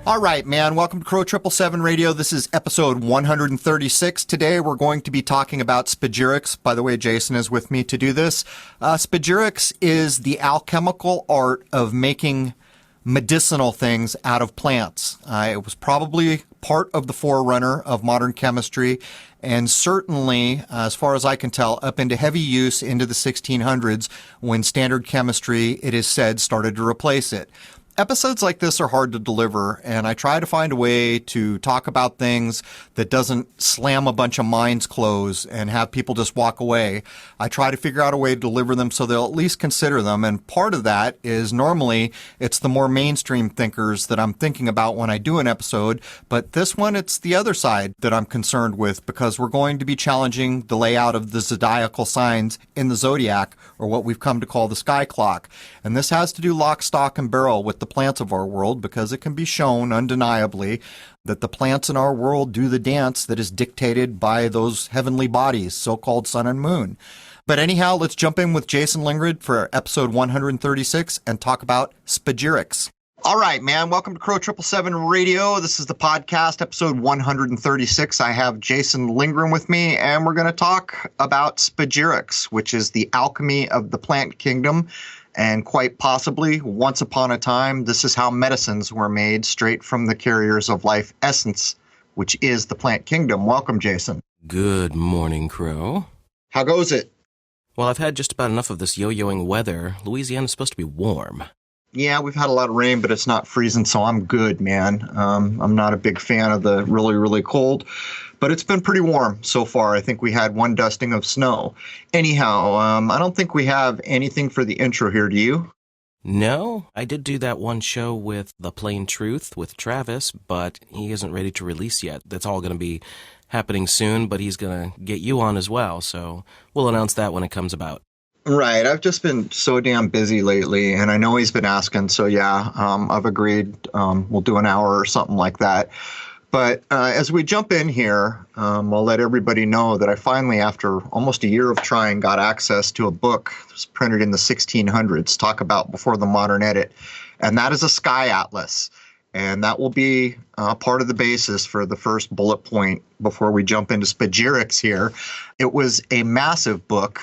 All right, man. Welcome to Crow 777 Radio. This is episode 136. Today we're going to be talking about Spagyrics. By the way, Jason is with me to do this. Spagyrics is the alchemical art of making medicinal things out of plants. It was probably part of the forerunner of modern chemistry, and certainly, as far as I can tell, up into heavy use into the 1600s when standard chemistry, it is said, started to replace it. Episodes like this are hard to deliver, and I try to find a way to talk about things that doesn't slam a bunch of minds closed and have people just walk away. I try to figure out a way to deliver them so they'll at least consider them, and part of that is normally it's the more mainstream thinkers that I'm thinking about when I do an episode, but this one it's the other side that I'm concerned with because we're going to be challenging the layout of the zodiacal signs in the Zodiac, or what we've come to call the sky clock. And this has to do lock, stock, and barrel with the plants of our world because it can be shown undeniably that the plants in our world do the dance that is dictated by those heavenly bodies, so-called sun and moon. But anyhow, let's jump in with Jason Lingrid for episode 136 and talk about Spagyrics. All right, man. Welcome to Crow 777 Radio. This is the podcast, episode 136. I have Jason Lingren with me, and we're going to talk about Spagyrics, which is the alchemy of the plant kingdom. And quite possibly, once upon a time, this is how medicines were made straight from the carriers of life essence, which is the plant kingdom. Welcome, Jason. Good morning, Crow. How goes it? Well, I've had just about enough of this yo-yoing weather. Louisiana's supposed to be warm. Yeah, we've had a lot of rain, but it's not freezing, so I'm good, man. I'm not a big fan of the really, really cold, but it's been pretty warm so far. I think we had one dusting of snow. Anyhow, I don't think we have anything for the intro here, do you? No, I did do that one show with The Plain Truth with Travis, but he isn't ready to release yet. That's all going to be happening soon, but he's going to get you on as well, so we'll announce that when it comes about. Right. I've just been so damn busy lately, and I know he's been asking, so yeah, I've agreed. We'll do an hour or something like that. But as we jump in here, I'll let everybody know that I finally, after almost a year of trying, got access to a book that was printed in the 1600s, talk about before the modern edit, and that is a sky atlas. And that will be part of the basis for the first bullet point before we jump into Spagyrics here. It was a massive book,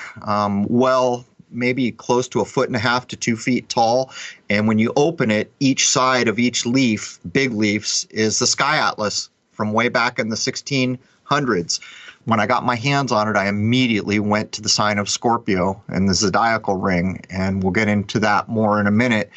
maybe close to 1.5 to 2 feet tall. And when you open it, each side of each leaf, big leaves, is the sky atlas from way back in the 1600s. When I got my hands on it, I immediately went to the sign of Scorpio and the zodiacal ring. And we'll get into that more in a minute.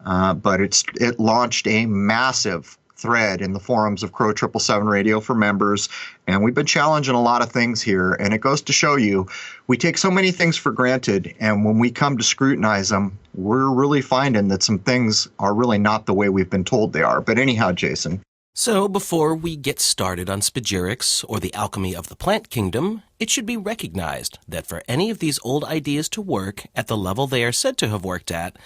But it launched a massive thread in the forums of Crow 777 Radio for members, and we've been challenging a lot of things here, and it goes to show you we take so many things for granted, and when we come to scrutinize them, we're really finding that some things are really not the way we've been told they are. But anyhow, Jason. So before we get started on Spagyrics, or the alchemy of the plant kingdom, it should be recognized that for any of these old ideas to work at the level they are said to have worked at,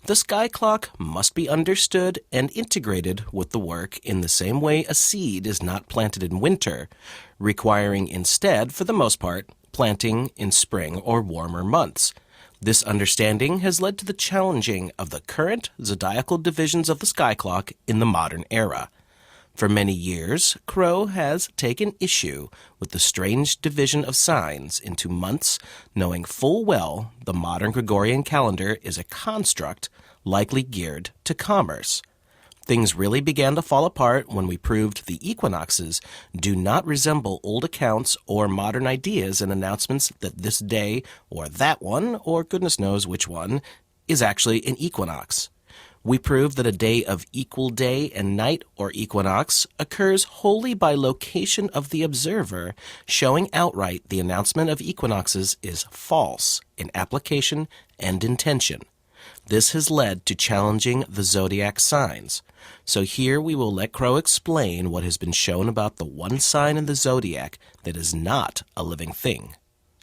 the sky clock must be understood and integrated with the work in the same way a seed is not planted in winter, requiring instead, for the most part, planting in spring or warmer months. This understanding has led to the challenging of the current zodiacal divisions of the sky clock in the modern era. For many years, Crow has taken issue with the strange division of signs into months, knowing full well the modern Gregorian calendar is a construct likely geared to commerce. Things really began to fall apart when we proved the equinoxes do not resemble old accounts or modern ideas and announcements that this day or that one, or goodness knows which one, is actually an equinox. We prove that a day of equal day and night, or equinox, occurs wholly by location of the observer, showing outright the announcement of equinoxes is false in application and intention. This has led to challenging the zodiac signs. So here we will let Crow explain what has been shown about the one sign in the zodiac that is not a living thing.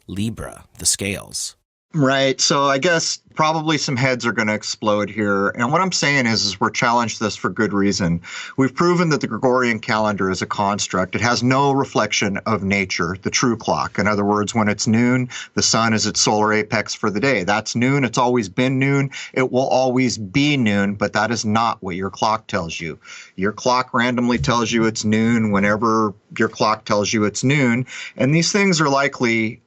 Libra, the scales. Right. So I guess Probably some heads are going to explode here. And what I'm saying is we're challenged this for good reason. We've proven that the Gregorian calendar is a construct. It has no reflection of nature, the true clock. In other words, when it's noon, the sun is its solar apex for the day. That's noon. It's always been noon. It will always be noon, but that is not what your clock tells you. Your clock randomly tells you it's noon whenever your clock tells you it's noon. And these things are likely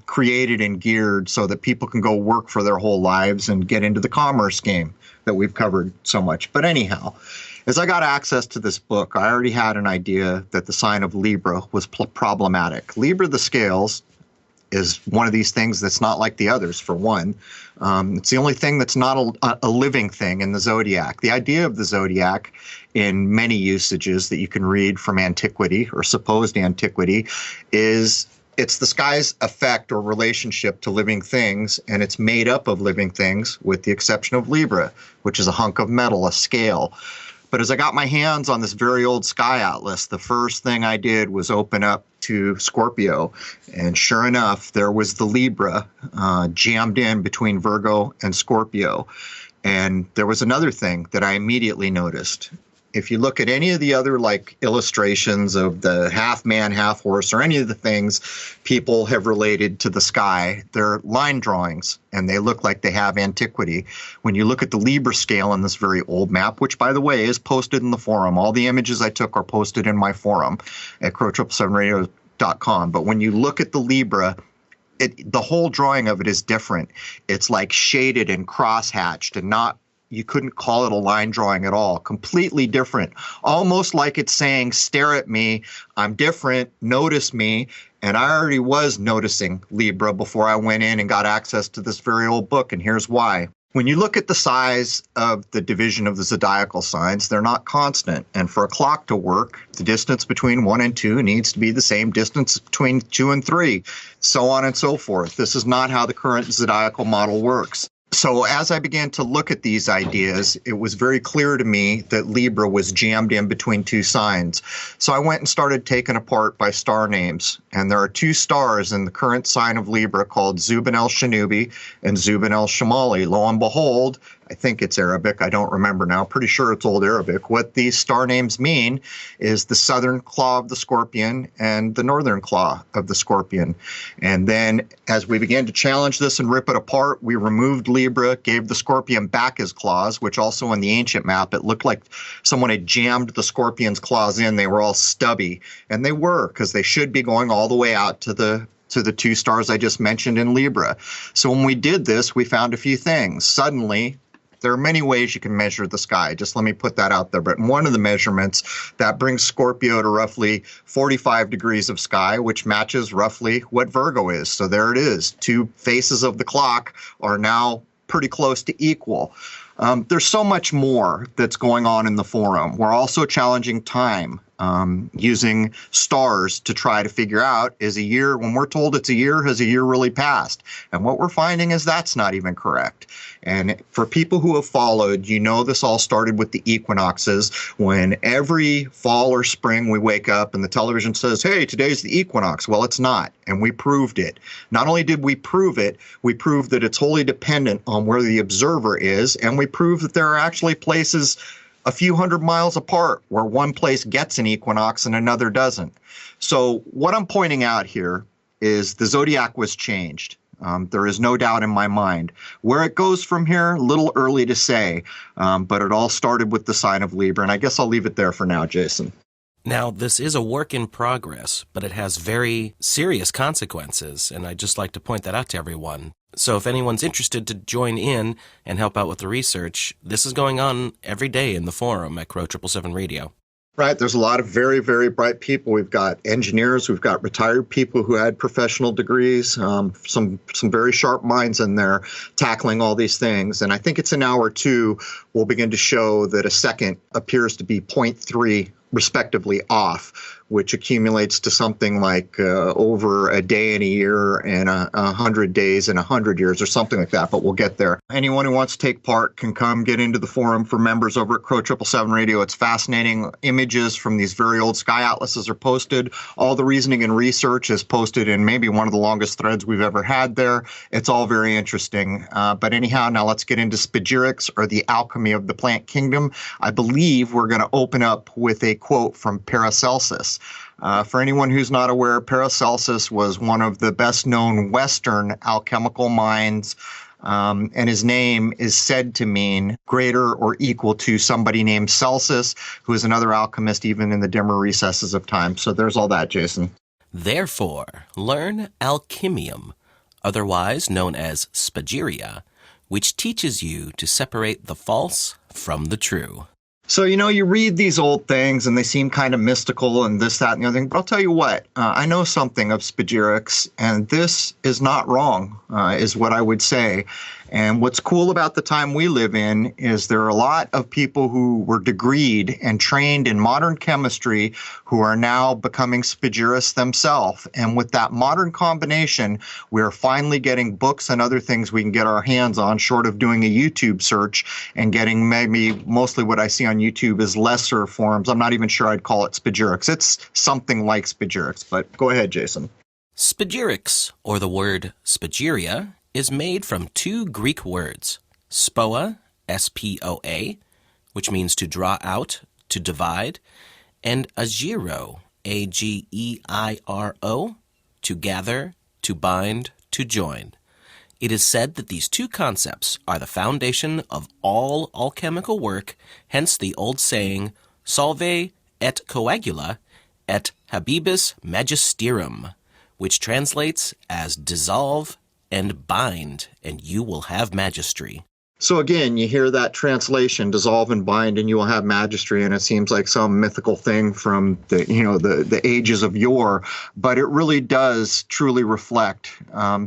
created and geared so that people can go work for their whole lives and get into the commerce game that we've covered so much. But anyhow, as I got access to this book, I already had an idea that the sign of Libra was problematic. Libra, the scales, is one of these things that's not like the others, for one. It's the only thing that's not a living thing in the Zodiac. The idea of the Zodiac in many usages that you can read from antiquity or supposed antiquity is it's the sky's effect or relationship to living things, and it's made up of living things with the exception of Libra, which is a hunk of metal, a scale. But as I got my hands on this very old sky atlas, the first thing I did was open up to Scorpio. And sure enough, there was the Libra jammed in between Virgo and Scorpio. And there was another thing that I immediately noticed. If you look at any of the other like illustrations of the half man, half horse, or any of the things people have related to the sky, they're line drawings and they look like they have antiquity. When you look at the Libra scale on this very old map, which by the way is posted in the forum, all the images I took are posted in my forum at crow777radio.com. But when you look at the Libra, the whole drawing of it is different. It's like shaded and cross-hatched and not, you couldn't call it a line drawing at all. Completely different. Almost like it's saying, stare at me, I'm different, notice me. And I already was noticing Libra before I went in and got access to this very old book, and here's why. When you look at the size of the division of the zodiacal signs, they're not constant. And for a clock to work, the distance between 1 and 2 needs to be the same distance between 2 and 3, so on and so forth. This is not how the current zodiacal model works. So as I began to look at these ideas, it was very clear to me that Libra was jammed in between two signs. So I went and started taking apart by star names. And there are two stars in the current sign of Libra called Zubin el-Shanubi and Zubin el-Shamali. Lo and behold, I think it's Arabic. I don't remember now. Pretty sure it's Old Arabic. What these star names mean is the southern claw of the scorpion and the northern claw of the scorpion. And then as we began to challenge this and rip it apart, we removed Libra, gave the scorpion back his claws, which also in the ancient map, it looked like someone had jammed the scorpion's claws in. They were all stubby. And they were, because they should be going all the way out to the two stars I just mentioned in Libra. So when we did this, we found a few things. Suddenly, there are many ways you can measure the sky. Just let me put that out there. But one of the measurements, that brings Scorpio to roughly 45 degrees of sky, which matches roughly what Virgo is. So there it is. Two faces of the clock are now pretty close to equal. There's so much more that's going on in the forum. We're also challenging time, using stars to try to figure out, is a year, when we're told it's a year, has a year really passed? And what we're finding is that's not even correct. And for people who have followed, you know this all started with the equinoxes, when every fall or spring we wake up and the television says, hey, today's the equinox. Well, it's not. And we proved it. Not only did we prove it, we proved that it's wholly dependent on where the observer is, and we proved that there are actually places a few hundred miles apart where one place gets an equinox and another doesn't. So what I'm pointing out here is the zodiac was changed. There is no doubt in my mind. Where it goes from here, a little early to say, but it all started with the sign of Libra, and I guess I'll leave it there for now, Jason. Now, this is a work in progress, but it has very serious consequences, and I'd just like to point that out to everyone. So if anyone's interested to join in and help out with the research, this is going on every day in the forum at Crow 777 Radio. Right. There's a lot of very, very bright people. We've got engineers. We've got retired people who had professional degrees, some very sharp minds in there tackling all these things. And I think it's an hour or two will begin to show that a second appears to be zero point 0.3 respectively off, which accumulates to something like over a day in a year and 100 days in 100 years or something like that, but we'll get there. Anyone who wants to take part can come get into the forum for members over at Crow 777 Radio. It's fascinating. Images from these very old sky atlases are posted. All the reasoning and research is posted in maybe one of the longest threads we've ever had there. It's all very interesting. But anyhow, now let's get into Spagyrics, or the alchemy of the plant kingdom. I believe we're going to open up with a quote from Paracelsus. For anyone who's not aware, Paracelsus was one of the best-known Western alchemical minds, and his name is said to mean greater or equal to somebody named Celsus, who is another alchemist even in the dimmer recesses of time. So there's all that, Jason. Therefore, learn alchemium, otherwise known as spagyria, which teaches you to separate the false from the true. So, you read these old things and they seem kind of mystical and this, that, and the other thing. But I'll tell you what, I know something of Spagyrics, and this is not wrong, is what I would say. And what's cool about the time we live in is there are a lot of people who were degreed and trained in modern chemistry who are now becoming Spagyrists themselves. And with that modern combination, we're finally getting books and other things we can get our hands on, short of doing a YouTube search and getting maybe mostly what I see on YouTube is lesser forms. I'm not even sure I'd call it Spagyrics. It's something like Spagyrics, but go ahead, Jason. Spagyrics, or the word Spagyiria, is made from two Greek words, spoa, S-P-O-A, which means to draw out, to divide, and agiro, A-G-E-I-R-O, to gather, to bind, to join. It is said that these two concepts are the foundation of all alchemical work, hence the old saying, solve et coagula et habebis magisterum, which translates as dissolve and bind, and you will have magistry. So again, you hear that translation, dissolve and bind, and you will have magistry, and it seems like some mythical thing from the ages of yore, but it really does truly reflect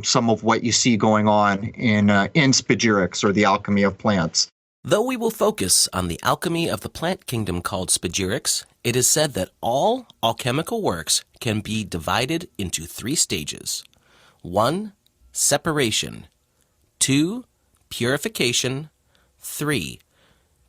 some of what you see going on in Spagyrics, or the alchemy of plants. Though we will focus on the alchemy of the plant kingdom called Spagyrics, it is said that all alchemical works can be divided into three stages. 1. Separation. 2. Purification. 3.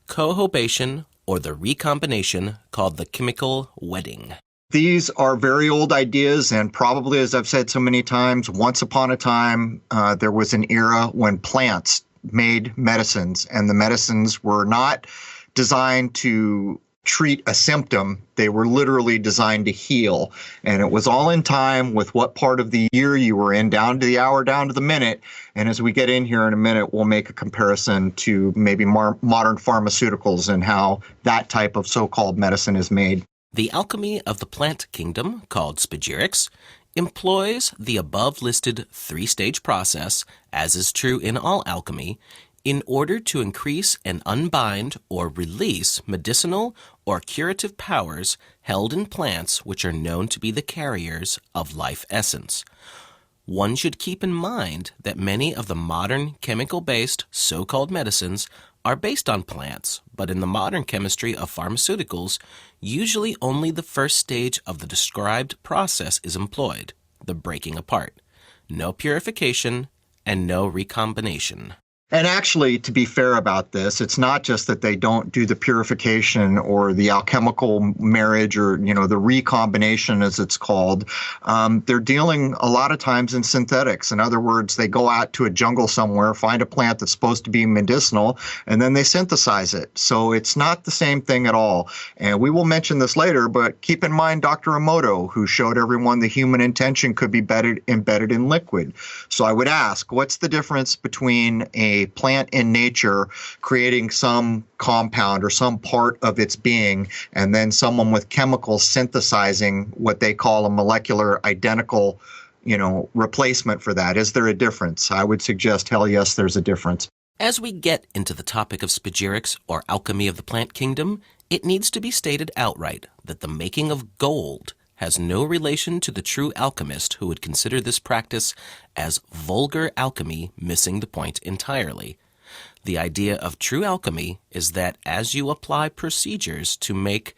Cohobation, or the recombination called the chemical wedding. These are very old ideas, and probably, as I've said so many times, once upon a time, there was an era when plants made medicines, and the medicines were not designed to treat a symptom. They were literally designed to heal. And it was all in time with what part of the year you were in, down to the hour, down to the minute. And as we get in here in a minute, we'll make a comparison to maybe modern pharmaceuticals and how that type of so-called medicine is made. The alchemy of the plant kingdom, called Spagyrics, employs the above-listed three-stage process, as is true in all alchemy, in order to increase and unbind or release medicinal or curative powers held in plants which are known to be the carriers of life essence. One should keep in mind that many of the modern chemical-based so-called medicines are based on plants, but in the modern chemistry of pharmaceuticals, usually only the first stage of the described process is employed, the breaking apart. No purification and no recombination. And actually, to be fair about this, it's not just that they don't do the purification or the alchemical marriage or, the recombination, as it's called. They're dealing a lot of times in synthetics. In other words, they go out to a jungle somewhere, find a plant that's supposed to be medicinal, and then they synthesize it. So it's not the same thing at all. And we will mention this later, but keep in mind Dr. Emoto, who showed everyone the human intention could be embedded in liquid. So I would ask, what's the difference between a plant in nature creating some compound or some part of its being, and then someone with chemicals synthesizing what they call a molecular identical, replacement for that? Is there a difference? I would suggest, hell yes, there's a difference. As we get into the topic of Spagyrics, or alchemy of the plant kingdom, it needs to be stated outright that the making of gold has no relation to the true alchemist who would consider this practice as vulgar alchemy, missing the point entirely. The idea of true alchemy is that as you apply procedures to make,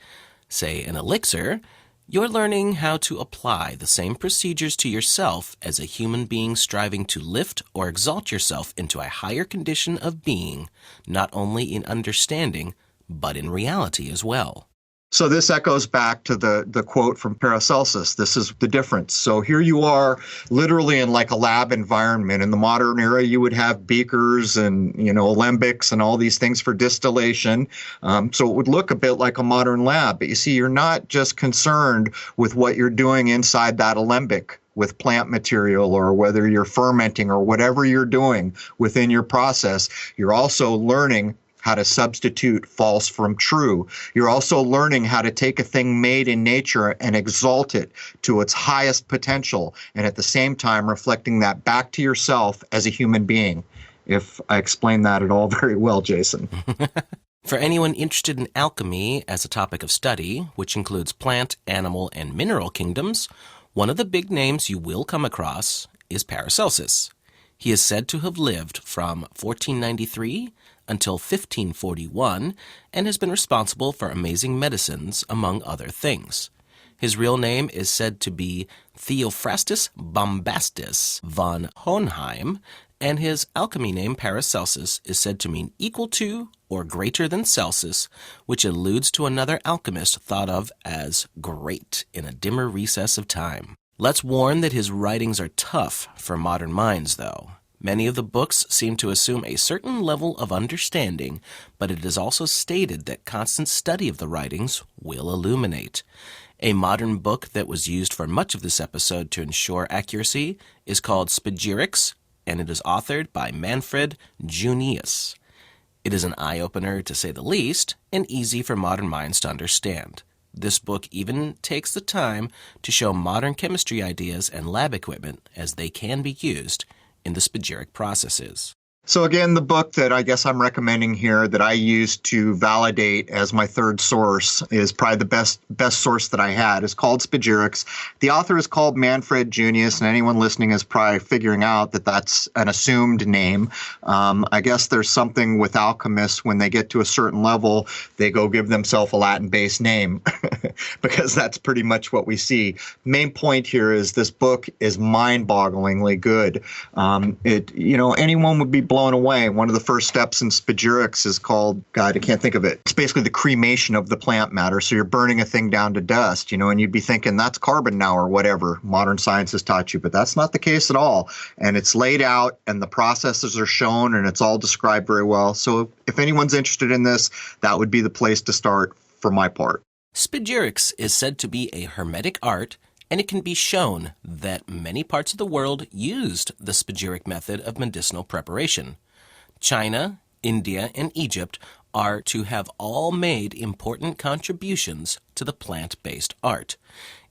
say, an elixir, you're learning how to apply the same procedures to yourself as a human being striving to lift or exalt yourself into a higher condition of being, not only in understanding, but in reality as well. So this echoes back to the quote from Paracelsus. This is the difference. So here you are literally in like a lab environment. In the modern era, you would have beakers and, alembics and all these things for distillation. So it would look a bit like a modern lab. But you see, you're not just concerned with what you're doing inside that alembic with plant material, or whether you're fermenting or whatever you're doing within your process. You're also learning how to substitute false from true. You're also learning how to take a thing made in nature and exalt it to its highest potential, and at the same time reflecting that back to yourself as a human being. If I explain that at all very well, Jason. For anyone interested in alchemy as a topic of study, which includes plant, animal, and mineral kingdoms, one of the big names you will come across is Paracelsus. He is said to have lived from 1493 until 1541 and has been responsible for amazing medicines, among other things. His real name is said to be Theophrastus Bombastus von Hohenheim, and his alchemy name Paracelsus is said to mean equal to or greater than Celsus, which alludes to another alchemist thought of as great in a dimmer recess of time. Let's warn that his writings are tough for modern minds, though. Many of the books seem to assume a certain level of understanding, but it is also stated that constant study of the writings will illuminate. A modern book that was used for much of this episode to ensure accuracy is called Spagyrics, and it is authored by Manfred Junius. It is an eye-opener, to say the least, and easy for modern minds to understand. This book even takes the time to show modern chemistry ideas and lab equipment as they can be used in the spagyric processes. So again, the book that I guess I'm recommending here that I used to validate as my third source is probably the best source that I had. Is called Spagyrics. The author is called Manfred Junius, and anyone listening is probably figuring out that that's an assumed name. I guess there's something with alchemists when they get to a certain level, they go give themselves a Latin-based name because that's pretty much what we see. Main point here is this book is mind-bogglingly good. Anyone would be blown away. One of the first steps in Spagyrics is called, God, I can't think of it. It's basically the cremation of the plant matter. So you're burning a thing down to dust, and you'd be thinking that's carbon now or whatever modern science has taught you, but that's not the case at all. And it's laid out and the processes are shown and it's all described very well. So if anyone's interested in this, that would be the place to start for my part. Spagyrics is said to be a hermetic art, and it can be shown that many parts of the world used the spagyric method of medicinal preparation. China, India, and Egypt are to have all made important contributions to the plant-based art.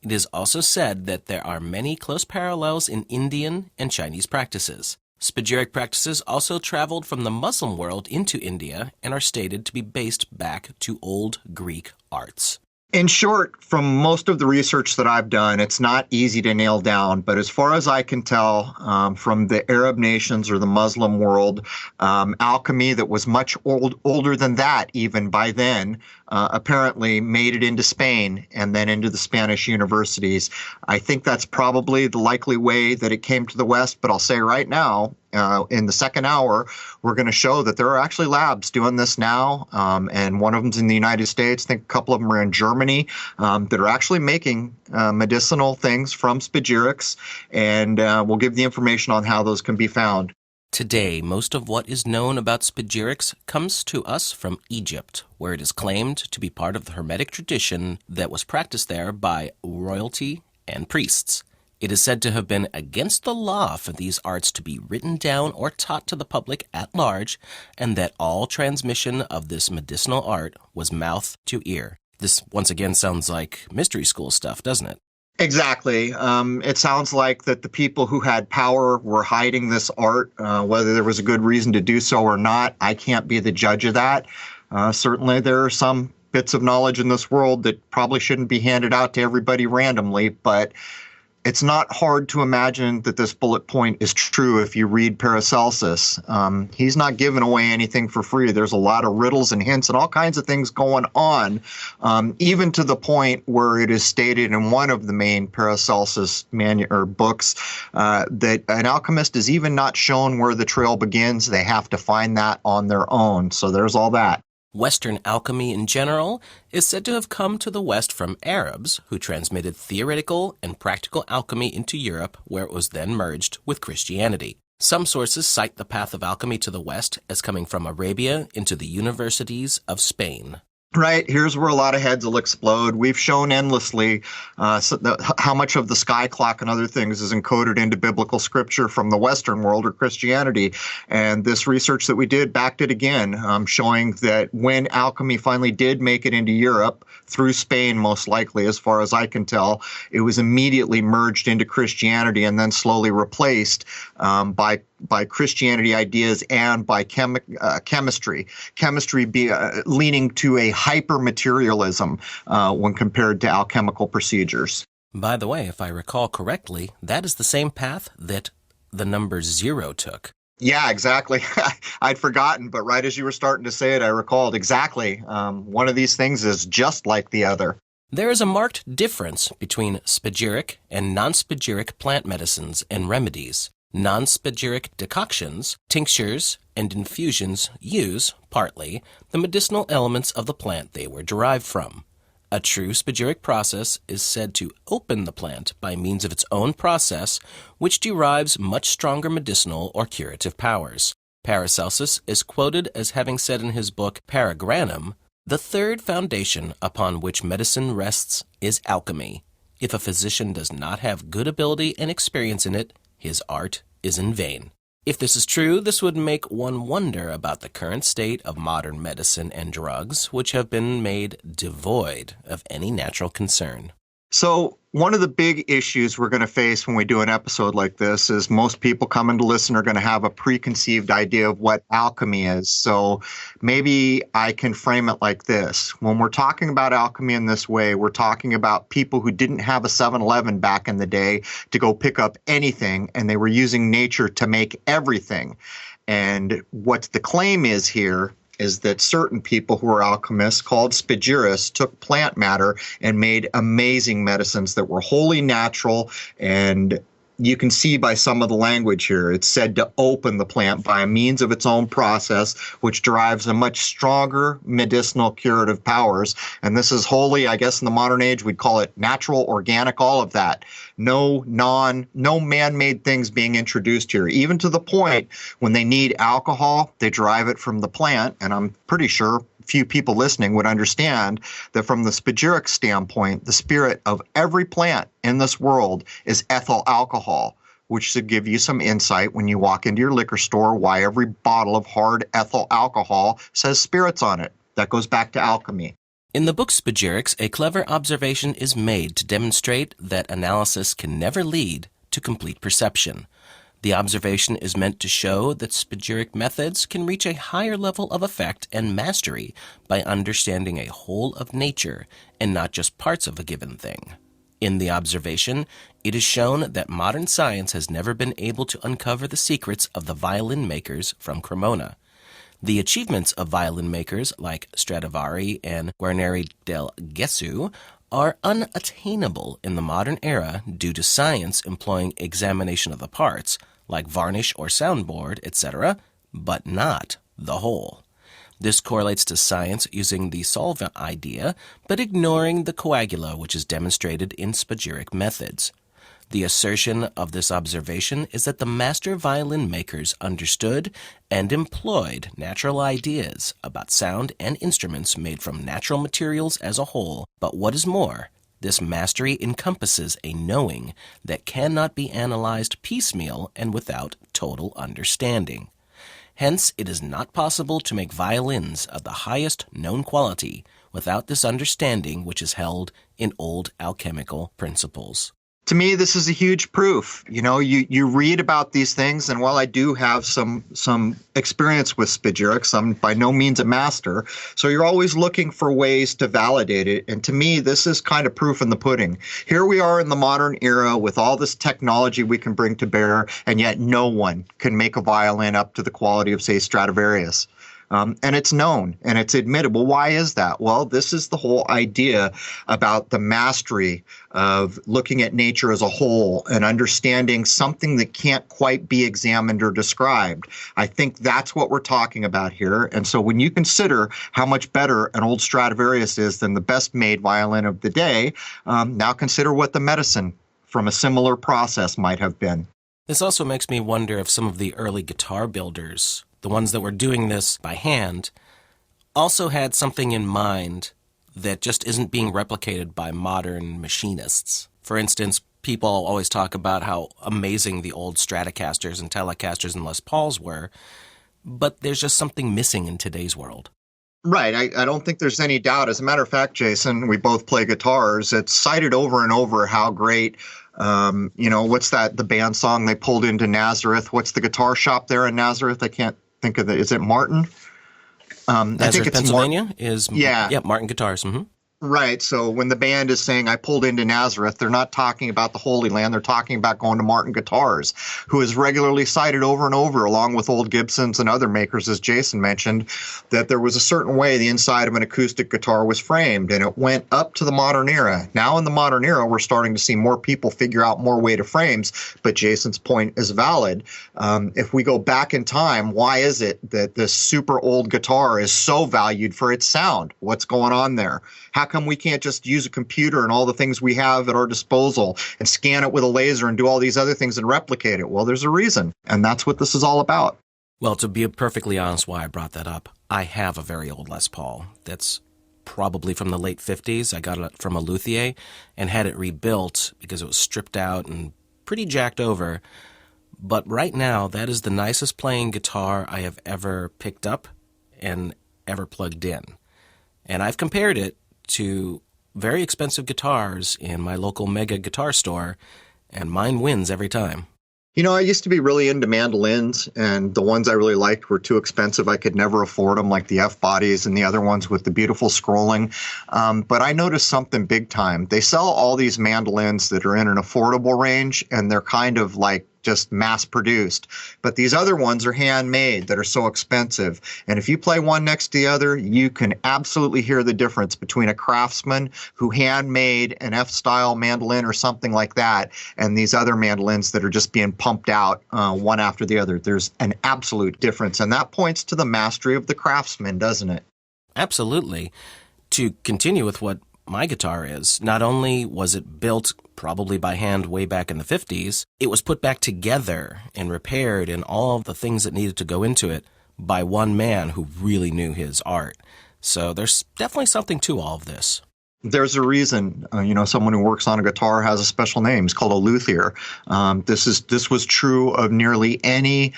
It is also said that there are many close parallels in Indian and Chinese practices. Spagyric practices also traveled from the Muslim world into India and are stated to be based back to Old Greek arts. In short, from most of the research that I've done, it's not easy to nail down. But as far as I can tell, from the Arab nations or the Muslim world, alchemy that was much older than that even by then, apparently made it into Spain and then into the Spanish universities. I think that's probably the likely way that it came to the West. But I'll say right now, in the second hour, we're going to show that there are actually labs doing this now, and one of them's in the United States. I think a couple of them are in Germany that are actually making medicinal things from spagyrics, and we'll give the information on how those can be found. Today, most of what is known about spagyrics comes to us from Egypt, where it is claimed to be part of the Hermetic tradition that was practiced there by royalty and priests. It is said to have been against the law for these arts to be written down or taught to the public at large, and that all transmission of this medicinal art was mouth to ear. This, once again, sounds like mystery school stuff, doesn't it? Exactly. It sounds like that the people who had power were hiding this art, whether there was a good reason to do so or not. I can't be the judge of that. Certainly, there are some bits of knowledge in this world that probably shouldn't be handed out to everybody randomly, but It's not hard to imagine that this bullet point is true if you read Paracelsus. He's not giving away anything for free. There's a lot of riddles and hints and all kinds of things going on, even to the point where it is stated in one of the main Paracelsus books that an alchemist is even not shown where the trail begins. They have to find that on their own. So there's all that. Western alchemy in general is said to have come to the West from Arabs, who transmitted theoretical and practical alchemy into Europe, where it was then merged with Christianity. Some sources cite the path of alchemy to the West as coming from Arabia into the universities of Spain. Right. Here's where a lot of heads will explode. We've shown endlessly how much of the sky clock and other things is encoded into biblical scripture from the Western world or Christianity. And this research that we did backed it again, showing that when alchemy finally did make it into Europe, through Spain most likely, as far as I can tell, it was immediately merged into Christianity and then slowly replaced by Christianity ideas and by chemistry. Chemistry leaning to a hyper-materialism when compared to alchemical procedures. By the way, if I recall correctly, that is the same path that the number 0 took. Yeah, exactly. I'd forgotten, but right as you were starting to say it, I recalled exactly. One of these things is just like the other. There is a marked difference between spagyric and non-spagyric plant medicines and remedies. Non-spagyric decoctions, tinctures, and infusions use, partly, the medicinal elements of the plant they were derived from. A true spagyric process is said to open the plant by means of its own process, which derives much stronger medicinal or curative powers. Paracelsus is quoted as having said in his book Prerunner, "The third foundation upon which medicine rests is alchemy. If a physician does not have good ability and experience in it, his art is in vain." If this is true, this would make one wonder about the current state of modern medicine and drugs, which have been made devoid of any natural concern. So one of the big issues we're going to face when we do an episode like this is most people coming to listen are going to have a preconceived idea of what alchemy is. So maybe I can frame it like this. When we're talking about alchemy in this way, we're talking about people who didn't have a 7-Eleven back in the day to go pick up anything, and they were using nature to make everything. And what the claim is here is that certain people who are alchemists, called Spagyrics, took plant matter and made amazing medicines that were wholly natural. And you can see by some of the language here, it's said to open the plant by means of its own process, which derives a much stronger medicinal curative powers. And this is wholly, I guess in the modern age, we'd call it natural, organic, all of that. No man-made things being introduced here, even to the point when they need alcohol, they derive it from the plant. And I'm pretty sure few people listening would understand that from the spagyric standpoint, the spirit of every plant in this world is ethyl alcohol, which should give you some insight when you walk into your liquor store why every bottle of hard ethyl alcohol says spirits on it. That goes back to alchemy. In the book Spagyrics, a clever observation is made to demonstrate that analysis can never lead to complete perception. The observation is meant to show that spagyric methods can reach a higher level of effect and mastery by understanding a whole of nature and not just parts of a given thing. In the observation, it is shown that modern science has never been able to uncover the secrets of the violin makers from Cremona. The achievements of violin makers like Stradivari and Guarneri del Gesù are unattainable in the modern era due to science employing examination of the parts, like varnish or soundboard, etc., but not the whole. This correlates to science using the solvent idea, but ignoring the coagula, which is demonstrated in spagyric methods. The assertion of this observation is that the master violin makers understood and employed natural ideas about sound and instruments made from natural materials as a whole, but what is more, this mastery encompasses a knowing that cannot be analyzed piecemeal and without total understanding. Hence, it is not possible to make violins of the highest known quality without this understanding which is held in old alchemical principles. To me, this is a huge proof. You read about these things, and while I do have some experience with Spagyrics, I'm by no means a master. So you're always looking for ways to validate it. And to me, this is kind of proof in the pudding. Here we are in the modern era with all this technology we can bring to bear, and yet no one can make a violin up to the quality of, say, Stradivarius. And it's known and it's admitted. Well, why is that? Well, this is the whole idea about the mastery of looking at nature as a whole and understanding something that can't quite be examined or described. I think that's what we're talking about here. And so when you consider how much better an old Stradivarius is than the best made violin of the day, now consider what the medicine from a similar process might have been. This also makes me wonder if some of the early guitar builders, the ones that were doing this by hand, also had something in mind that just isn't being replicated by modern machinists. For instance, people always talk about how amazing the old Stratocasters and Telecasters and Les Pauls were, but there's just something missing in today's world. Right. I don't think there's any doubt. As a matter of fact, Jason, we both play guitars. It's cited over and over how great, what's that, the band song they pulled into Nazareth? What's the guitar shop there in Nazareth? I can't think of it. Is it Martin? Nazareth, I think it's Pennsylvania is Martin Guitars. Mm-hmm. Right. So when the band is saying, I pulled into Nazareth, they're not talking about the Holy Land. They're talking about going to Martin Guitars, who is regularly cited over and over, along with old Gibsons and other makers, as Jason mentioned, that there was a certain way the inside of an acoustic guitar was framed, and it went up to the modern era. Now in the modern era, we're starting to see more people figure out more way to frames, but Jason's point is valid. If we go back in time, why is it that this super old guitar is so valued for its sound? What's going on there? How come we can't just use a computer and all the things we have at our disposal and scan it with a laser and do all these other things and replicate it? Well, there's a reason, and that's what this is all about. Well, to be perfectly honest why I brought that up, I have a very old Les Paul that's probably from the late 50s. I got it from a luthier and had it rebuilt because it was stripped out and pretty jacked over. But right now, that is the nicest playing guitar I have ever picked up and ever plugged in. And I've compared it to very expensive guitars in my local mega guitar store, and mine wins every time. I used to be really into mandolins, and the ones I really liked were too expensive. I could never afford them, like the F-bodies and the other ones with the beautiful scrolling. But I noticed something big time. They sell all these mandolins that are in an affordable range, and they're kind of like just mass produced. But these other ones are handmade that are so expensive. And if you play one next to the other, you can absolutely hear the difference between a craftsman who handmade an F-style mandolin or something like that, and these other mandolins that are just being pumped out one after the other. There's an absolute difference. And that points to the mastery of the craftsman, doesn't it? Absolutely. To continue with what my guitar is, not only was it built probably by hand way back in the 50s, it was put back together and repaired and all of the things that needed to go into it by one man who really knew his art. So there's definitely something to all of this. There's a reason, someone who works on a guitar has a special name. It's called a luthier. This was true of nearly any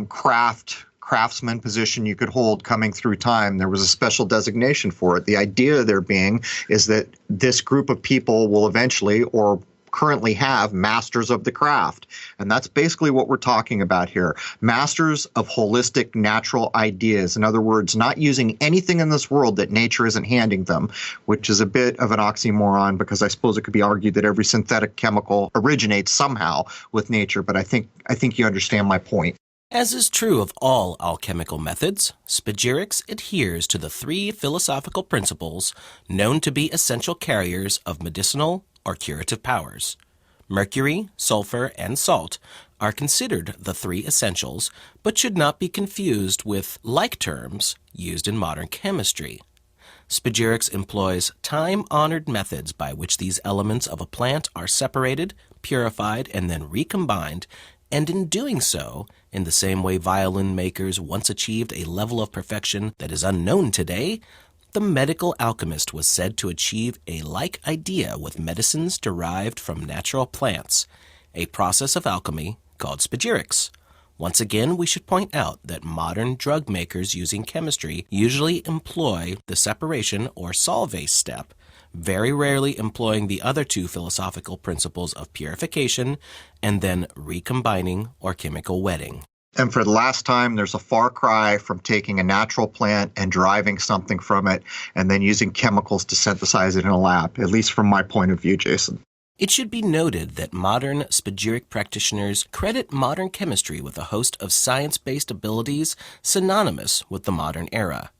craftsman position you could hold coming through time. There was a special designation for it. The idea there being is that this group of people will eventually or currently have masters of the craft. And that's basically what we're talking about here. Masters of holistic natural ideas. In other words, not using anything in this world that nature isn't handing them, which is a bit of an oxymoron because I suppose it could be argued that every synthetic chemical originates somehow with nature. But I think you understand my point. As is true of all alchemical methods, Spagyrics adheres to the three philosophical principles known to be essential carriers of medicinal or curative powers. Mercury, sulfur, and salt are considered the three essentials, but should not be confused with like terms used in modern chemistry. Spagyrics employs time-honored methods by which these elements of a plant are separated, purified, and then recombined, and in doing so, in the same way violin makers once achieved a level of perfection that is unknown today, the medical alchemist was said to achieve a like idea with medicines derived from natural plants, a process of alchemy called Spagyrics. Once again, we should point out that modern drug makers using chemistry usually employ the separation or solvase step, very rarely employing the other two philosophical principles of purification and then recombining or chemical wetting. And for the last time, there's a far cry from taking a natural plant and deriving something from it and then using chemicals to synthesize it in a lab, at least from my point of view, Jason. It should be noted that modern spagyric practitioners credit modern chemistry with a host of science-based abilities synonymous with the modern era.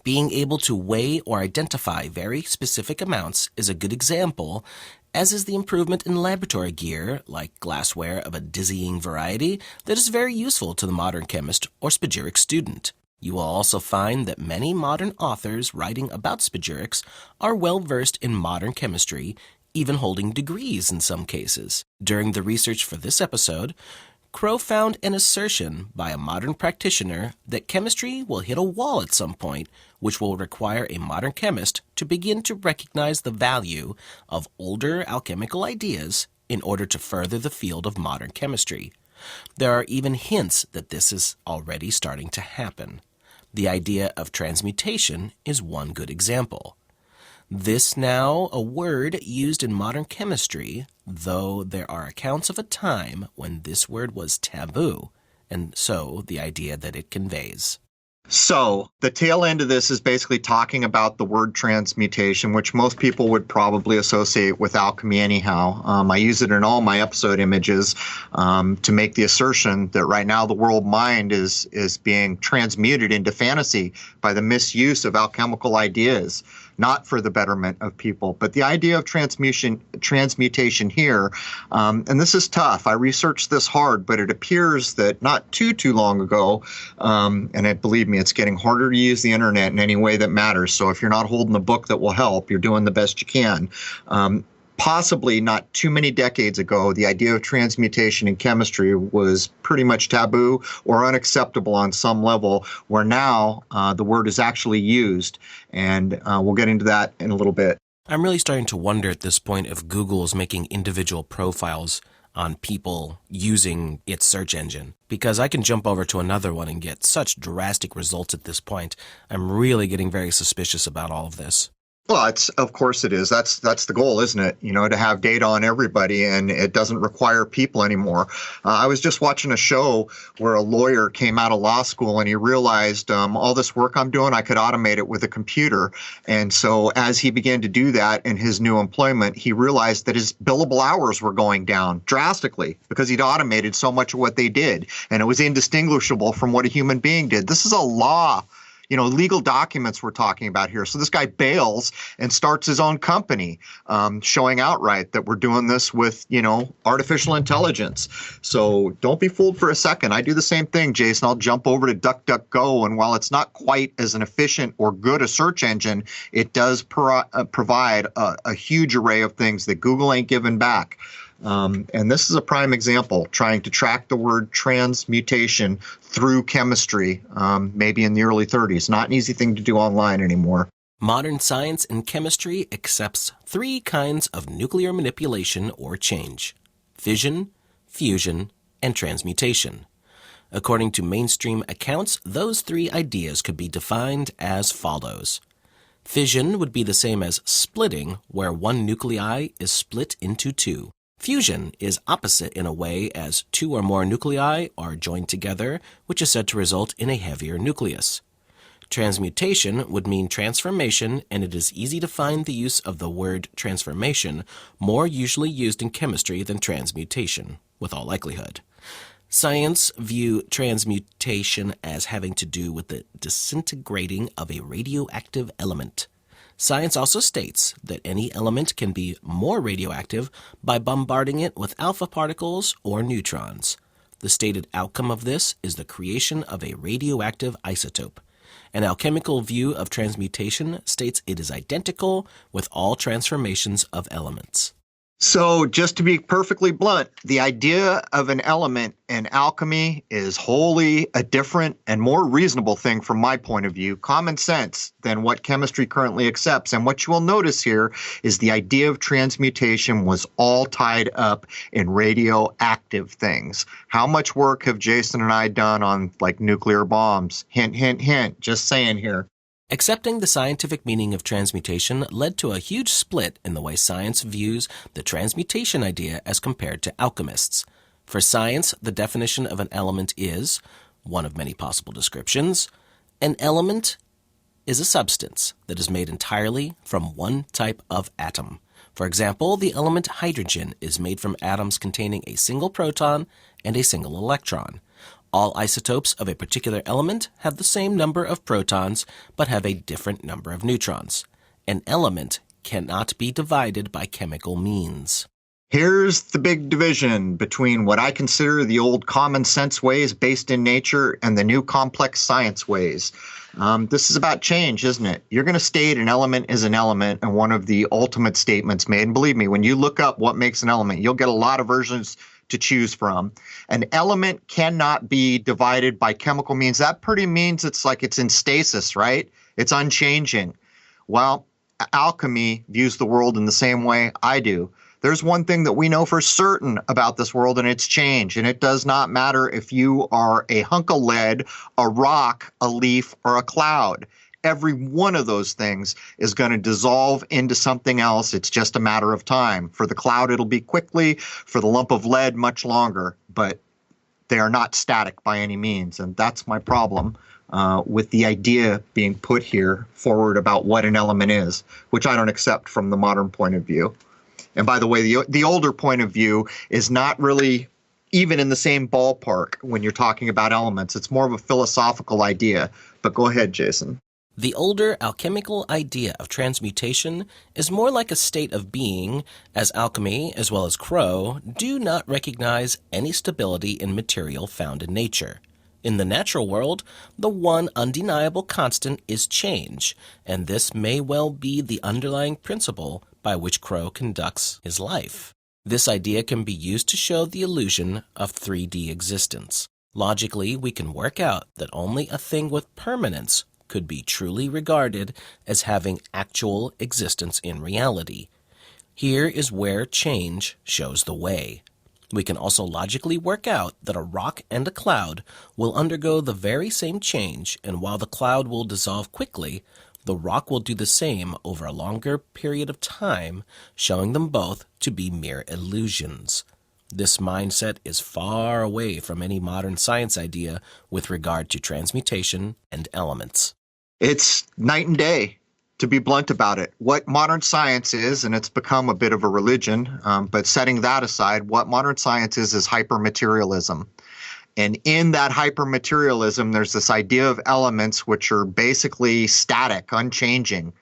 Being able to weigh or identify very specific amounts is a good example, as is the improvement in laboratory gear, like glassware of a dizzying variety, that is very useful to the modern chemist or spagyric student. You will also find that many modern authors writing about spagyrics are well versed in modern chemistry, even holding degrees in some cases. During the research for this episode, Crow found an assertion by a modern practitioner that chemistry will hit a wall at some point, which will require a modern chemist to begin to recognize the value of older alchemical ideas in order to further the field of modern chemistry. There are even hints that this is already starting to happen. The idea of transmutation is one good example. This now a word used in modern chemistry, though there are accounts of a time when this word was taboo, and so the idea that it conveys. So the tail end of this is basically talking about the word transmutation, which most people would probably associate with alchemy anyhow. I use it in all my episode images to make the assertion that right now the world mind is being transmuted into fantasy by the misuse of alchemical ideas, not for the betterment of people. But the idea of transmutation here, and this is tough. I researched this hard, but it appears that not too long ago, believe me, it's getting harder to use the internet in any way that matters. So if you're not holding the book that will help, you're doing the best you can. Possibly not too many decades ago, the idea of transmutation in chemistry was pretty much taboo or unacceptable on some level, where now the word is actually used. And we'll get into that in a little bit. I'm really starting to wonder at this point if Google is making individual profiles on people using its search engine, because I can jump over to another one and get such drastic results at this point. I'm really getting very suspicious about all of this. Well, of course it is. That's the goal, isn't it? To have data on everybody, and it doesn't require people anymore. I was just watching a show where a lawyer came out of law school and he realized all this work I'm doing, I could automate it with a computer. And so as he began to do that in his new employment, he realized that his billable hours were going down drastically because he'd automated so much of what they did, and it was indistinguishable from what a human being did. This is a law. Legal documents we're talking about here. So this guy bails and starts his own company, showing outright that we're doing this with, artificial intelligence. So don't be fooled for a second. I do the same thing, Jason. I'll jump over to DuckDuckGo, and while it's not quite as an efficient or good a search engine, it does provide a huge array of things that Google ain't giving back. And this is a prime example, trying to track the word transmutation through chemistry, maybe in the early 30s. Not an easy thing to do online anymore. Modern science and chemistry accepts three kinds of nuclear manipulation or change: fission, fusion, and transmutation. According to mainstream accounts, those three ideas could be defined as follows. Fission would be the same as splitting, where one nuclei is split into two. Fusion is opposite in a way, as two or more nuclei are joined together, which is said to result in a heavier nucleus. Transmutation would mean transformation, and it is easy to find the use of the word transformation more usually used in chemistry than transmutation, with all likelihood. Science view transmutation as having to do with the disintegrating of a radioactive element. Science also states that any element can be more radioactive by bombarding it with alpha particles or neutrons. The stated outcome of this is the creation of a radioactive isotope. An alchemical view of transmutation states it is identical with all transformations of elements. So just to be perfectly blunt, the idea of an element in alchemy is wholly a different and more reasonable thing from my point of view, common sense, than what chemistry currently accepts. And what you will notice here is the idea of transmutation was all tied up in radioactive things. How much work have Jason and I done on nuclear bombs? Hint, hint, hint, just saying here. Accepting the scientific meaning of transmutation led to a huge split in the way science views the transmutation idea as compared to alchemists. For science, the definition of an element is, one of many possible descriptions, an element is a substance that is made entirely from one type of atom. For example, the element hydrogen is made from atoms containing a single proton and a single electron. All isotopes of a particular element have the same number of protons, but have a different number of neutrons. An element cannot be divided by chemical means. Here's the big division between what I consider the old common sense ways based in nature and the new complex science ways. This is about change, isn't it? You're going to state an element is an element, and one of the ultimate statements made, and believe me, when you look up what makes an element, you'll get a lot of versions to choose from. An element cannot be divided by chemical means. That pretty means it's like it's in stasis, right? It's unchanging. Well, alchemy views the world in the same way I do. There's one thing that we know for certain about this world, and it's change. And it does not matter if you are a hunk of lead, a rock, a leaf, or a cloud. Every one of those things is going to dissolve into something else. It's just a matter of time. For the cloud, it'll be quickly. For the lump of lead, much longer. But they are not static by any means. And that's my problem with the idea being put here forward about what an element is, which I don't accept from the modern point of view. And by the way, the older point of view is not really even in the same ballpark when you're talking about elements. It's more of a philosophical idea. But go ahead, Jason. The older alchemical idea of transmutation is more like a state of being, as alchemy, as well as Crow, do not recognize any stability in material found in nature. In the natural world, the one undeniable constant is change, and this may well be the underlying principle by which Crow conducts his life. This idea can be used to show the illusion of 3D existence. Logically, we can work out that only a thing with permanence could be truly regarded as having actual existence in reality. Here is where change shows the way. We can also logically work out that a rock and a cloud will undergo the very same change, and while the cloud will dissolve quickly, the rock will do the same over a longer period of time, showing them both to be mere illusions. This mindset is far away from any modern science idea with regard to transmutation and elements. It's night and day, to be blunt about it. What modern science is, and it's become a bit of a religion, but setting that aside, what modern science is hypermaterialism. And in that hypermaterialism, there's this idea of elements which are basically static, unchanging,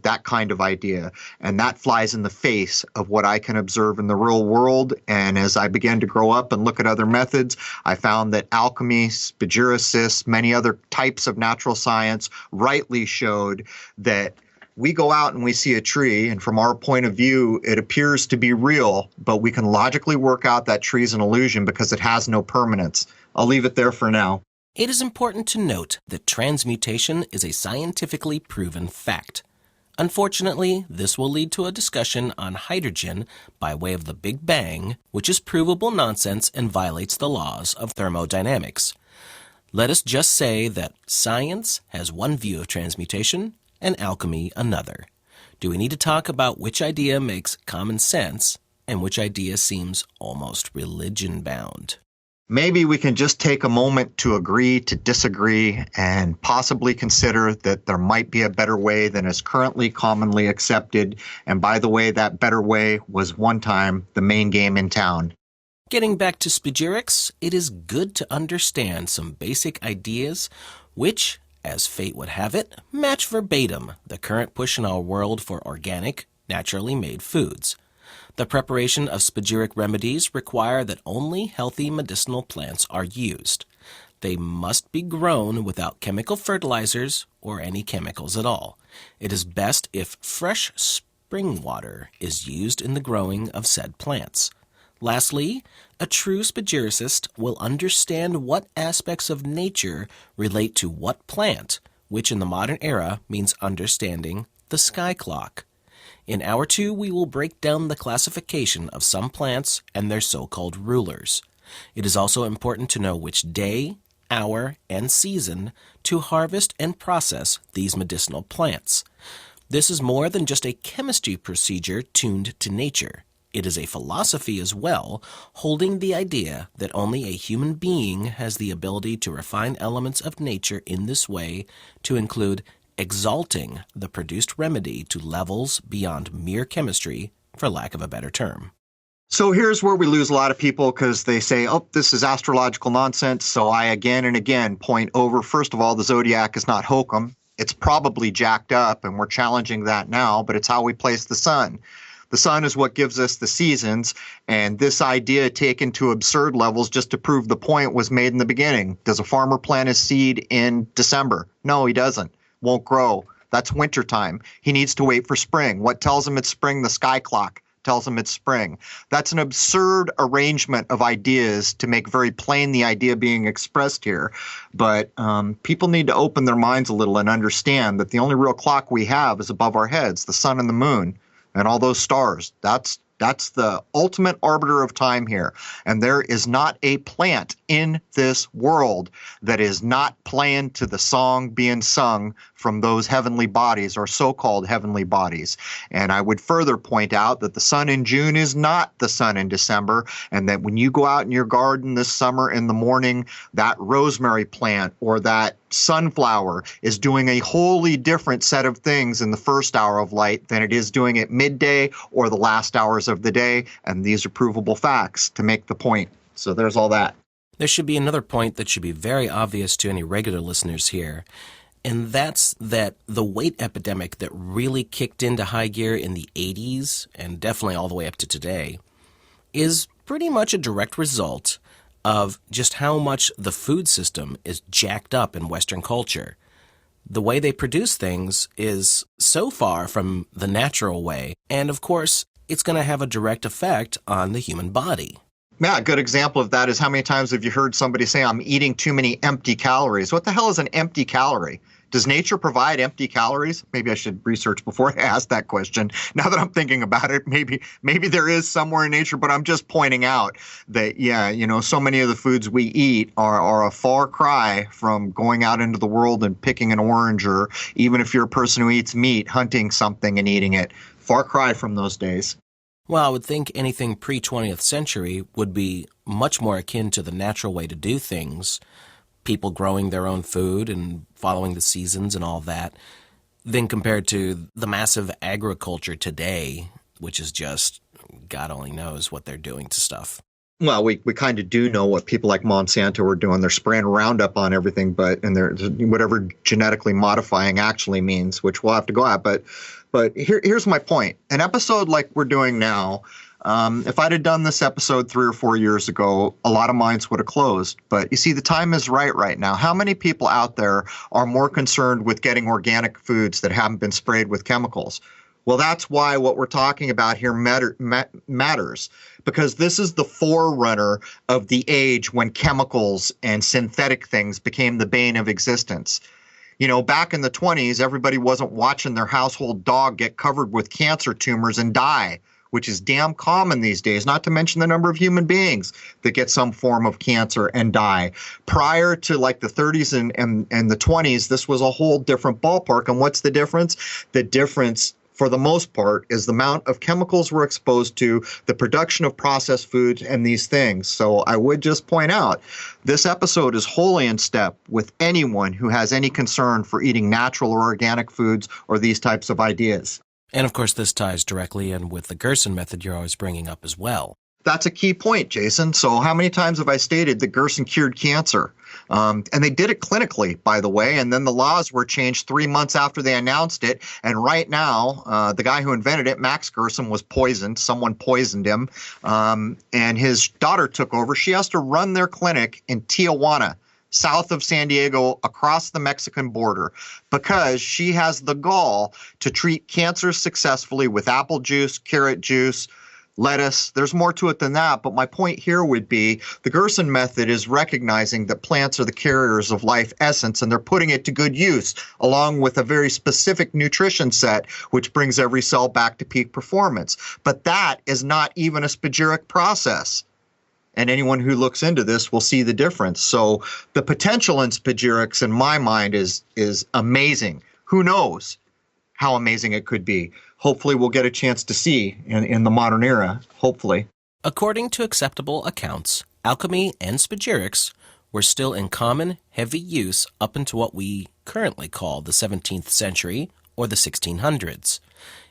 that kind of idea. And that flies in the face of what I can observe in the real world. And as I began to grow up and look at other methods, I found that alchemy, Spagyrics, many other types of natural science rightly showed that we go out and we see a tree, and from our point of view, it appears to be real, but we can logically work out that tree is an illusion because it has no permanence. I'll leave it there for now. It is important to note that transmutation is a scientifically proven fact. Unfortunately, this will lead to a discussion on hydrogen by way of the Big Bang, which is provable nonsense and violates the laws of thermodynamics. Let us just say that science has one view of transmutation and alchemy another. Do we need to talk about which idea makes common sense and which idea seems almost religion-bound? Maybe we can just take a moment to agree to disagree and possibly consider that there might be a better way than is currently commonly accepted. And by the way, that better way was one time the main game in town. Getting back to Spagyrics, it is good to understand some basic ideas which, as fate would have it, match verbatim the current push in our world for organic, naturally made foods. The preparation of spagyric remedies require that only healthy medicinal plants are used. They must be grown without chemical fertilizers or any chemicals at all. It is best if fresh spring water is used in the growing of said plants. Lastly, a true spagyricist will understand what aspects of nature relate to what plant, which in the modern era means understanding the sky clock. In Hour 2, we will break down the classification of some plants and their so-called rulers. It is also important to know which day hour, and season to harvest and process these medicinal plants. This is more than just a chemistry procedure tuned to nature. It is a philosophy as well, holding the idea that only a human being has the ability to refine elements of nature in this way to include exalting the produced remedy to levels beyond mere chemistry, for lack of a better term. So here's where we lose a lot of people because they say, oh, this is astrological nonsense. So I again and again point over, first of all, the Zodiac is not Hokum. It's probably jacked up, and we're challenging that now, but it's how we place the sun. The sun is what gives us the seasons, and this idea taken to absurd levels just to prove the point was made in the beginning. Does a farmer plant his seed in December? No, he doesn't. Won't grow. That's wintertime. He needs to wait for spring. What tells him it's spring? The sky clock tells him it's spring. That's an absurd arrangement of ideas to make very plain the idea being expressed here. But people need to open their minds a little and understand that the only real clock we have is above our heads, the sun and the moon and all those stars. That's the ultimate arbiter of time here. And there is not a plant in this world that is not playing to the song being sung from those heavenly bodies or so-called heavenly bodies. And I would further point out that the sun in June is not the sun in December, and that when you go out in your garden this summer in the morning, that rosemary plant or that sunflower is doing a wholly different set of things in the first hour of light than it is doing at midday or the last hours of the day. And these are provable facts to make the point. So there's all that. There should be another point that should be very obvious to any regular listeners here, and that's that the weight epidemic that really kicked into high gear in the 80s, and definitely all the way up to today, is pretty much a direct result of just how much the food system is jacked up in Western culture. The way they produce things is so far from the natural way, and of course, it's going to have a direct effect on the human body. Yeah, a good example of that is how many times have you heard somebody say, I'm eating too many empty calories? What the hell is an empty calorie? Does nature provide empty calories? Maybe I should research before I ask that question. Now that I'm thinking about it, maybe there is somewhere in nature, but I'm just pointing out that, yeah, so many of the foods we eat are a far cry from going out into the world and picking an orange, or even if you're a person who eats meat, hunting something and eating it. Far cry from those days. Well, I would think anything pre-20th century would be much more akin to the natural way to do things, people growing their own food and following the seasons and all that, than compared to the massive agriculture today, which is just, God only knows what they're doing to stuff. Well, we kind of do know what people like Monsanto are doing. They're spraying Roundup on everything, and they're whatever genetically modifying actually means, which we'll have to go at. But here's my point. An episode like we're doing now, if I'd have done this episode 3 or 4 years ago, a lot of minds would have closed. But you see, the time is right now. How many people out there are more concerned with getting organic foods that haven't been sprayed with chemicals? Well, that's why what we're talking about here matters, because this is the forerunner of the age when chemicals and synthetic things became the bane of existence. Back in the 20s, everybody wasn't watching their household dog get covered with cancer tumors and die, which is damn common these days, not to mention the number of human beings that get some form of cancer and die. Prior to like the 30s and the 20s, this was a whole different ballpark. And what's the difference? The difference, for the most part, is the amount of chemicals we're exposed to, the production of processed foods, and these things. So I would just point out, this episode is wholly in step with anyone who has any concern for eating natural or organic foods or these types of ideas. And of course, this ties directly in with the Gerson method you're always bringing up as well. That's a key point, Jason. So how many times have I stated that Gerson cured cancer? And they did it clinically, by the way, and then the laws were changed 3 months after they announced it. And right now, the guy who invented it, Max Gerson, was poisoned. Someone poisoned him, and his daughter took over. She has to run their clinic in Tijuana, south of San Diego, across the Mexican border, because she has the gall to treat cancer successfully with apple juice, carrot juice, lettuce. There's more to it than that, but my point here would be the Gerson method is recognizing that plants are the carriers of life essence, and they're putting it to good use, along with a very specific nutrition set, which brings every cell back to peak performance. But that is not even a spagyric process. And anyone who looks into this will see the difference. So the potential in Spagyrics, in my mind, is amazing. Who knows how amazing it could be? Hopefully we'll get a chance to see in the modern era, hopefully. According to acceptable accounts, alchemy and spagyrics were still in common, heavy use up into what we currently call the 17th century or the 1600s.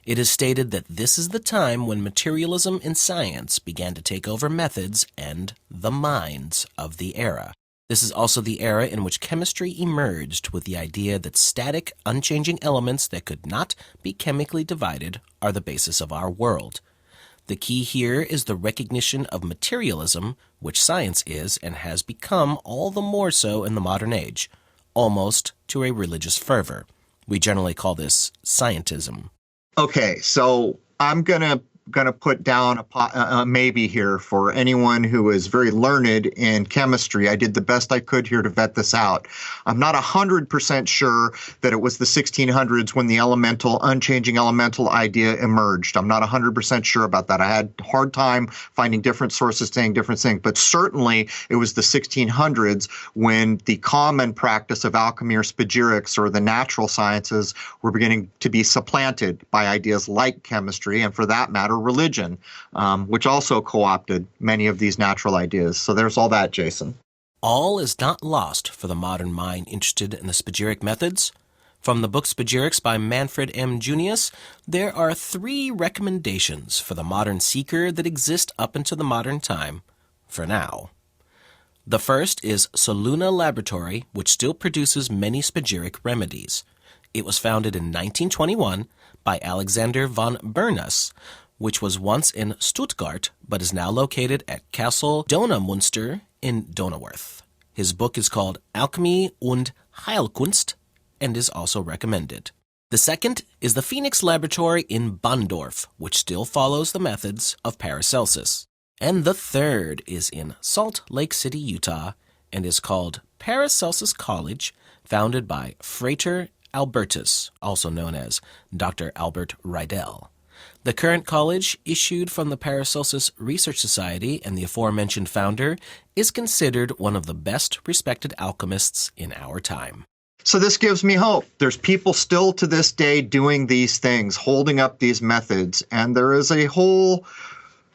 It is stated that this is the time when materialism in science began to take over methods and the minds of the era. This is also the era in which chemistry emerged with the idea that static, unchanging elements that could not be chemically divided are the basis of our world. The key here is the recognition of materialism, which science is and has become all the more so in the modern age, almost to a religious fervor. We generally call this scientism. Okay, so I'm gonna put down a maybe here for anyone who is very learned in chemistry. I did the best I could here to vet this out. I'm not 100% sure that it was the 1600s when the unchanging elemental idea emerged. I'm not 100% sure about that. I had a hard time finding different sources saying different things, but certainly it was the 1600s when the common practice of alchemy or spagyrics or the natural sciences were beginning to be supplanted by ideas like chemistry, and for that matter, religion, which also co-opted many of these natural ideas. So there's all that, Jason. All is not lost for the modern mind interested in the spagyric methods. From the book Spagyrics by Manfred M. Junius, there are 3 recommendations for the modern seeker that exist up into the modern time, for now. The first is Soluna Laboratory, which still produces many spagyric remedies. It was founded in 1921 by Alexander von Bernus, which was once in Stuttgart, but is now located at Castle Donaumunster in Donauwörth. His book is called Alchemy und Heilkunst and is also recommended. The second is the Phoenix Laboratory in Bonndorf, which still follows the methods of Paracelsus. And the third is in Salt Lake City, Utah, and is called Paracelsus College, founded by Frater Albertus, also known as Dr. Albert Rydell. The current college, issued from the Paracelsus Research Society and the aforementioned founder, is considered one of the best respected alchemists in our time. So this gives me hope. There's people still to this day doing these things, holding up these methods, and there is a whole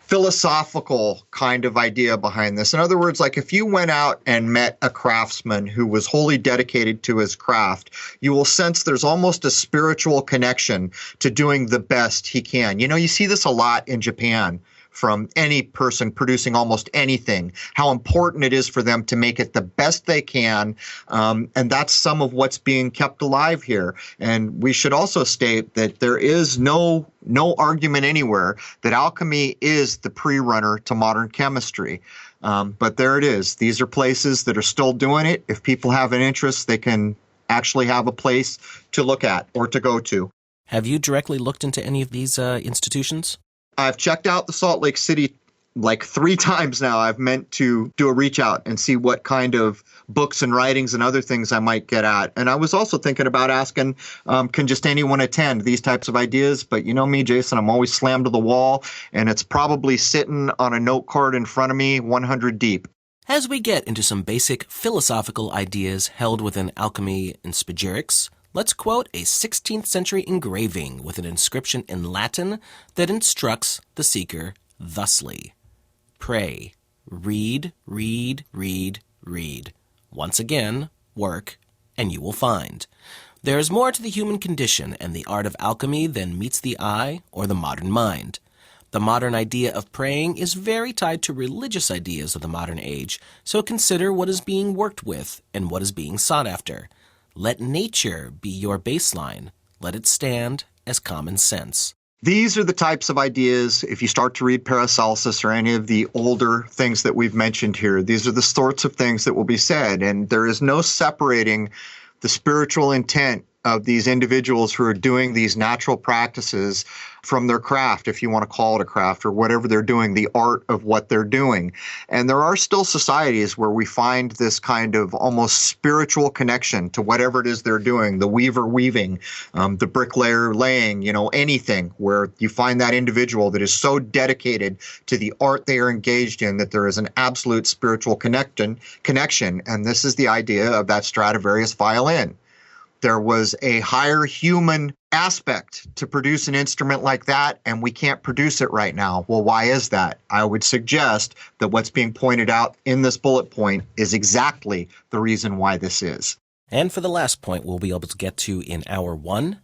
philosophical kind of idea behind this. In other words, like if you went out and met a craftsman who was wholly dedicated to his craft, you will sense there's almost a spiritual connection to doing the best he can. You know, you see this a lot in Japan from any person producing almost anything, how important it is for them to make it the best they can. And that's some of what's being kept alive here. And we should also state that there is no argument anywhere that alchemy is the prerunner to modern chemistry. But there it is. These are places that are still doing it. If people have an interest, they can actually have a place to look at or to go to. Have you directly looked into any of these institutions? I've checked out the Salt Lake City like 3 times now. I've meant to do a reach out and see what kind of books and writings and other things I might get at. And I was also thinking about asking, can just anyone attend these types of ideas? But you know me, Jason, I'm always slammed to the wall, and it's probably sitting on a note card in front of me 100 deep. As we get into some basic philosophical ideas held within alchemy and spagyrics, let's quote a 16th century engraving with an inscription in Latin that instructs the seeker thusly: pray, read, read, read, read. Once again, work, and you will find. There is more to the human condition and the art of alchemy than meets the eye or the modern mind. The modern idea of praying is very tied to religious ideas of the modern age, so consider what is being worked with and what is being sought after. Let nature be your baseline. Let it stand as common sense. These are the types of ideas, if you start to read Paracelsus or any of the older things that we've mentioned here, these are the sorts of things that will be said. And there is no separating the spiritual intent of these individuals who are doing these natural practices from their craft, if you want to call it a craft, or whatever they're doing, the art of what they're doing. And there are still societies where we find this kind of almost spiritual connection to whatever it is they're doing, the weaver weaving, the bricklayer laying, anything, where you find that individual that is so dedicated to the art they are engaged in that there is an absolute spiritual connection. And this is the idea of that Stradivarius violin. There was a higher human aspect to produce an instrument like that, and we can't produce it right now. Well, why is that? I would suggest that what's being pointed out in this bullet point is exactly the reason why this is. And for the last point we'll be able to get to in hour 1,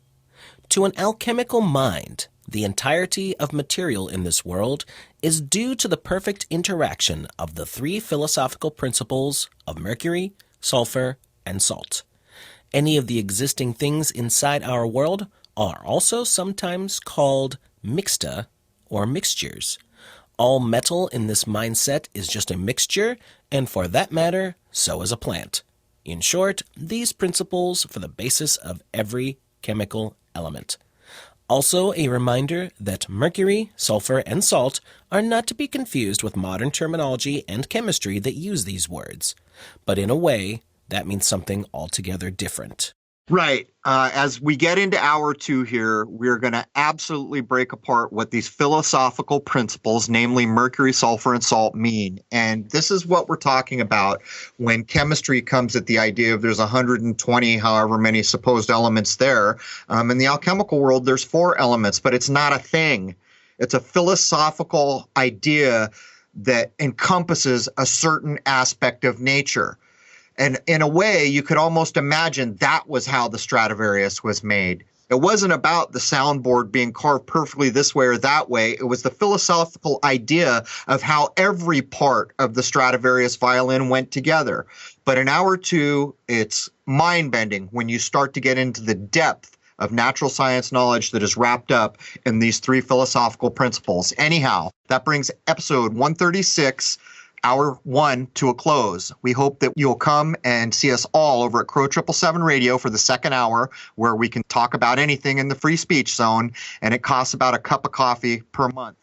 to an alchemical mind, the entirety of material in this world is due to the perfect interaction of the 3 philosophical principles of mercury, sulfur, and salt. Any of the existing things inside our world are also sometimes called mixta, or mixtures. All metal in this mindset is just a mixture, and for that matter, so is a plant. In short, these principles for the basis of every chemical element. Also a reminder that mercury, sulfur, and salt are not to be confused with modern terminology and chemistry that use these words. But in a way, that means something altogether different. Right. As we get into hour 2 here, we're going to absolutely break apart what these philosophical principles, namely mercury, sulfur, and salt, mean. And this is what we're talking about when chemistry comes at the idea of there's 120, however many supposed elements there. In the alchemical world, there's 4 elements, but it's not a thing. It's a philosophical idea that encompasses a certain aspect of nature. And in a way, you could almost imagine that was how the Stradivarius was made. It wasn't about the soundboard being carved perfectly this way or that way. It was the philosophical idea of how every part of the Stradivarius violin went together. But in hour 2, it's mind-bending when you start to get into the depth of natural science knowledge that is wrapped up in these 3 philosophical principles. Anyhow, that brings episode 136, hour 1, to a close. We hope that you'll come and see us all over at Crow 777 Radio for the second hour, where we can talk about anything in the free speech zone, and it costs about a cup of coffee per month.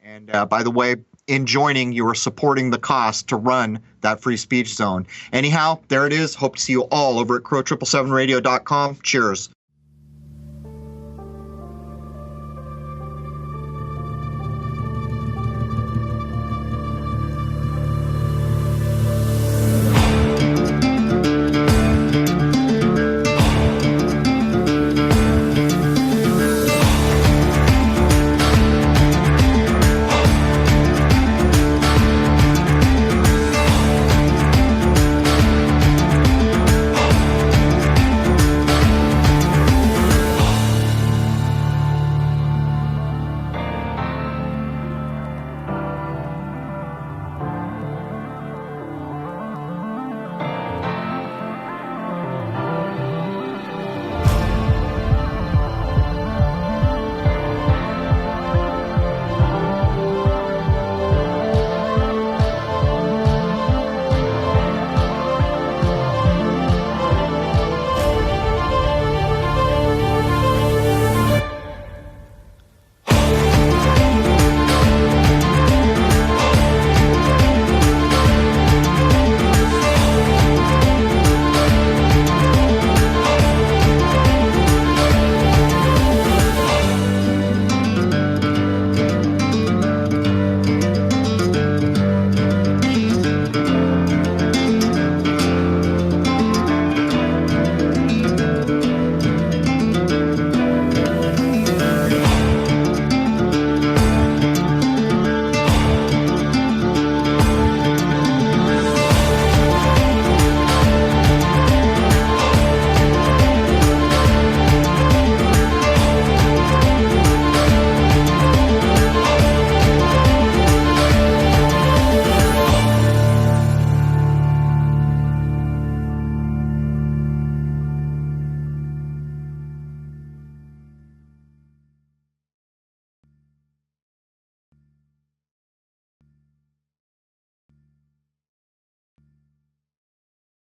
And by the way, in joining, you are supporting the cost to run that free speech zone. Anyhow, there it is. Hope to see you all over at Crow777Radio.com. Cheers.